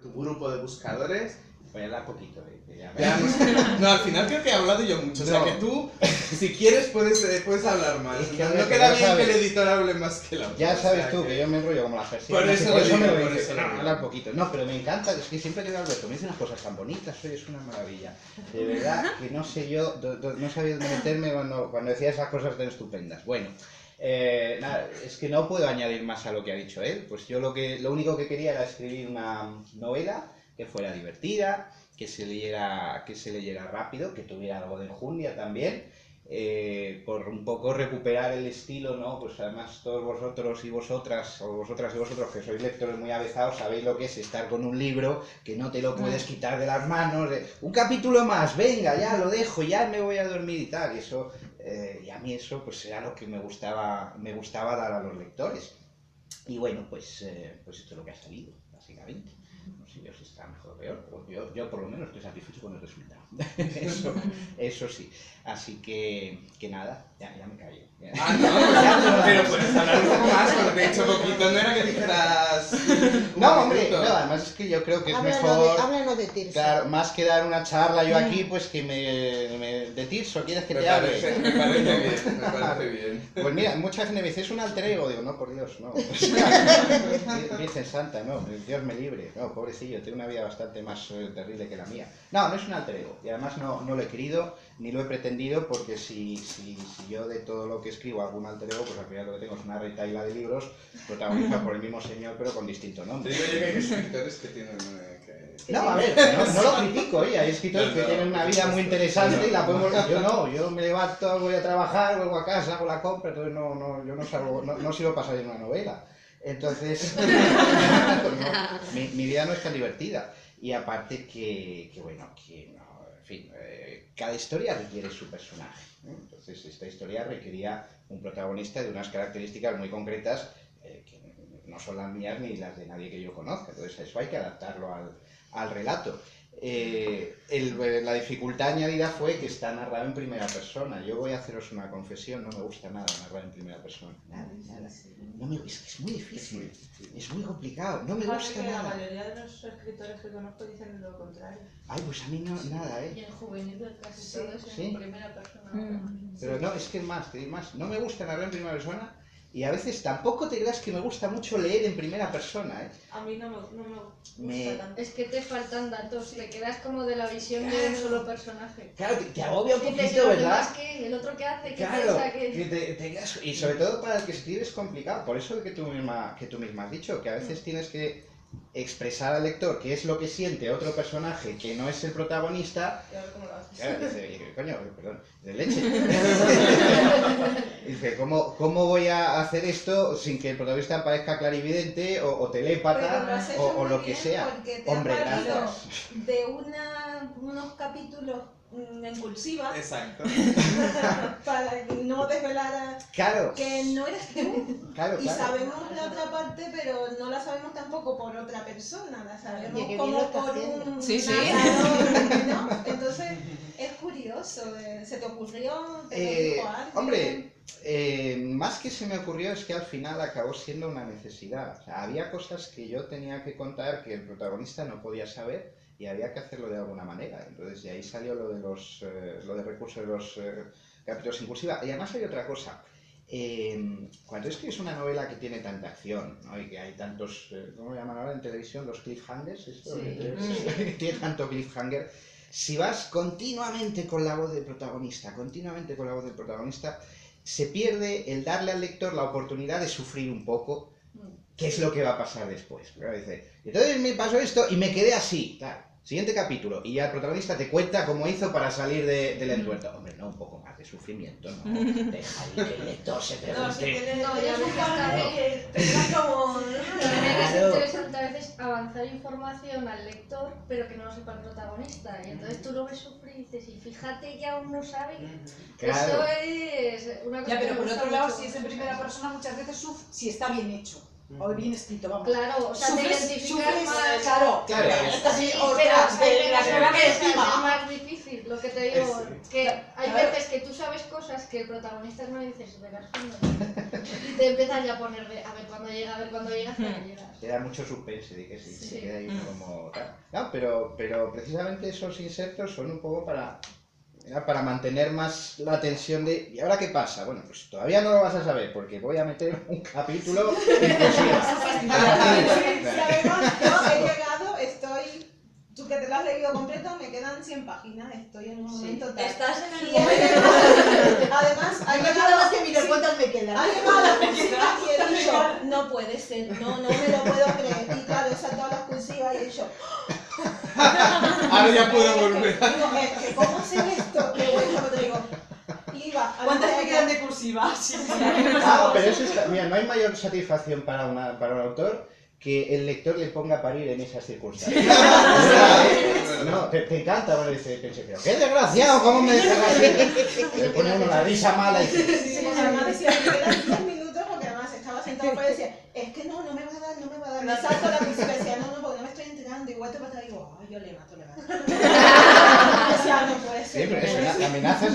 tu grupo de buscadores. Pues habla poquito, No, al final creo que he hablado yo mucho. O sea que tú, si quieres, puedes hablar más. Es que no queda bien que el editor hable más que la otra. Ya sabes tú que yo me enrollo como la persiana. Por eso lo digo, por eso no, lo digo. hablar poquito. No, pero me encanta, es que siempre que veo a Alberto me dice unas cosas tan bonitas, oye, es una maravilla. De verdad que no sé yo, no sabía dónde meterme cuando decía esas cosas tan estupendas. Bueno, nada, es que no puedo añadir más a lo que ha dicho él. Pues yo lo único que quería era escribir una novela que fuera divertida, que se leyera rápido, que tuviera algo de enjundia también, por un poco recuperar el estilo, ¿no? Pues además todos vosotros y vosotras, o vosotras y vosotros que sois lectores muy avezados, sabéis lo que es estar con un libro que no te lo puedes quitar de las manos, un capítulo más, venga, ya lo dejo, ya me voy a dormir y tal, y eso, y a mí eso pues era lo que me gustaba dar a los lectores. Y bueno, pues esto es lo que ha salido, básicamente. No sé yo si está mejor o peor, yo por lo menos estoy satisfecho con el resultado. eso sí. Así que nada, ya me callo. Ah, no, pero puedes hablar un poco más, porque te he dicho poquito, no era que dijeras... No, hombre, no, además es que yo creo que es mejor... Háblanos de Tirso. Claro, más que dar una charla yo aquí, pues que de Tirso, ¿quieres que te hable? Me parece bien. Pues mira, mucha gente me dice, es un alter ego, digo, no, por Dios, no. Virgen Santa, no, Dios me libre, no, pobrecillo, tiene una vida bastante más terrible que la mía. No, no es un alter ego, y además no lo he querido, ni lo he pretendido, porque si yo de todo lo que escribo algún alter ego, pues al final lo que tengo es una retaila de libros protagonizados por el mismo señor, pero con distinto nombre. Te digo yo que hay escritores que tienen... No, a ver, no lo critico, hay escritores que tienen una vida muy interesante y la podemos... Yo me levanto, voy a trabajar, vuelvo a casa, hago la compra, entonces yo no salgo, no sirvo para salir en una novela. Entonces, mi vida no es tan divertida. Y aparte bueno, en fin, cada historia requiere su personaje, ¿no? Entonces esta historia requería un protagonista de unas características muy concretas que no son las mías ni las de nadie que yo conozca. Entonces eso hay que adaptarlo al relato. La dificultad añadida fue que está narrado en primera persona. Yo voy a haceros una confesión, no me gusta nada narrar en primera persona. Nada. No es muy difícil, es muy complicado, no me gusta nada. La mayoría de los escritores que conozco dicen lo contrario. Ay, pues a mí no, nada, Y en juvenil casi todo es ¿Sí? en primera persona. Pero no, es que te digo más, no me gusta narrar en primera persona. Y a veces tampoco te creas que me gusta mucho leer en primera persona, ¿eh? A mí no me gusta tanto. Es que te faltan datos, te quedas como de la visión de un solo personaje. Claro, te agobia un Dices, poquito, ¿verdad? ¿El otro qué hace? ¿Qué Claro, piensa? que te quedas... Y sobre todo para el que escribe es complicado. Por eso que tú misma has dicho, que a veces tienes que expresar al lector qué es lo que siente otro personaje que no es el protagonista. Y a ver cómo lo haces. Claro, dice, coño, perdón, de leche. Dice, ¿cómo voy a hacer esto sin que el protagonista parezca clarividente o telépata o lo que sea? Hombre, gracias. De unos capítulos en cursiva. Exacto. Para no desvelar Claro. que no eres tú. Claro. Y sabemos la otra parte, pero no la sabemos tampoco por otra persona, la sabemos Oye, como por un Sí, sí. narrador, ¿no? Entonces es curioso, ¿se te ocurrió? ¿Te lo dijo alguien? Hombre, más que se me ocurrió es que al final acabó siendo una necesidad. O sea, había cosas que yo tenía que contar que el protagonista no podía saber y había que hacerlo de alguna manera. Entonces de ahí salió lo de recurso de los capítulos en cursiva. Y además hay otra cosa. Cuando escribes una novela que tiene tanta acción, ¿no? Y que hay tantos, ¿cómo llaman ahora en televisión? Los cliffhangers, ¿esto? Que tiene tanto cliffhanger. Si vas continuamente con la voz del protagonista, se pierde el darle al lector la oportunidad de sufrir un poco qué es lo que va a pasar después. Pero dice, entonces me pasó esto y me quedé así, claro. Siguiente capítulo, y ya el protagonista te cuenta cómo hizo para salir del entuerto. Hombre, no, un poco más de sufrimiento, ¿no? Deja ahí que el lector se pregunte. No, si tienes No, ya un ves que par está que tengas como... También es interesante a veces avanzar información al lector, pero que no lo sepa el protagonista. Y entonces tú lo ves sufrir y dices, y fíjate que aún no sabe. Claro. Eso es una cosa Ya, pero que por me otro gusta lado, mucho. si es en primera persona, muchas veces si está bien hecho. O bien escrito, vamos. Claro, o sea, te identificas más... Claro, Claro. Esta sí, Sí, ostras, pero hay la veces primera que que es encima. más difícil, Lo que te digo, que hay veces que tú sabes cosas que el protagonista no dices, verás cuando. Y te empiezas ya a poner de, a ver cuándo llega, hasta que llegas. Queda mucho suspense, de que sí, Sí. se queda ahí como tal. No, pero precisamente esos insertos son un poco para mantener más la tensión de ¿y ahora qué pasa? Bueno, pues todavía no lo vas a saber porque voy a meter un capítulo imposible. Y además, yo he llegado, tú que te lo has leído completo, me quedan 100 páginas, estoy en un momento tal. Estás en el Y además, ha Hay que llegado nada más que mirar cuántas me quedan. Ha llegado la cursiva y he dicho, no puede ser, no me lo puedo creer. Y claro, he saltado las cursivas y he dicho, Ahora ya puedo volver. digo, ¿cómo hacer esto? Qué bueno, te digo. Iba a ¿Cuántas la me quedan de cursiva? Sí, Ah, pero eso está, mira, no hay mayor satisfacción para un autor que el lector le ponga a parir en esas circunstancias. No, te encanta, bueno, dice, pensé, pero qué desgraciado, ¿cómo me dejan así? Le pone uno la risa mala y dice, Sí, además decía, me quedan 10 minutos porque además estaba sentado fuera y decía, es que no me va a dar. Me salto la cursiva y decía, no, porque no me estoy enterando. Y vuelto para atrás y digo, ay, yo le mato. Decía, no puede ser. sí, pero es una amenaza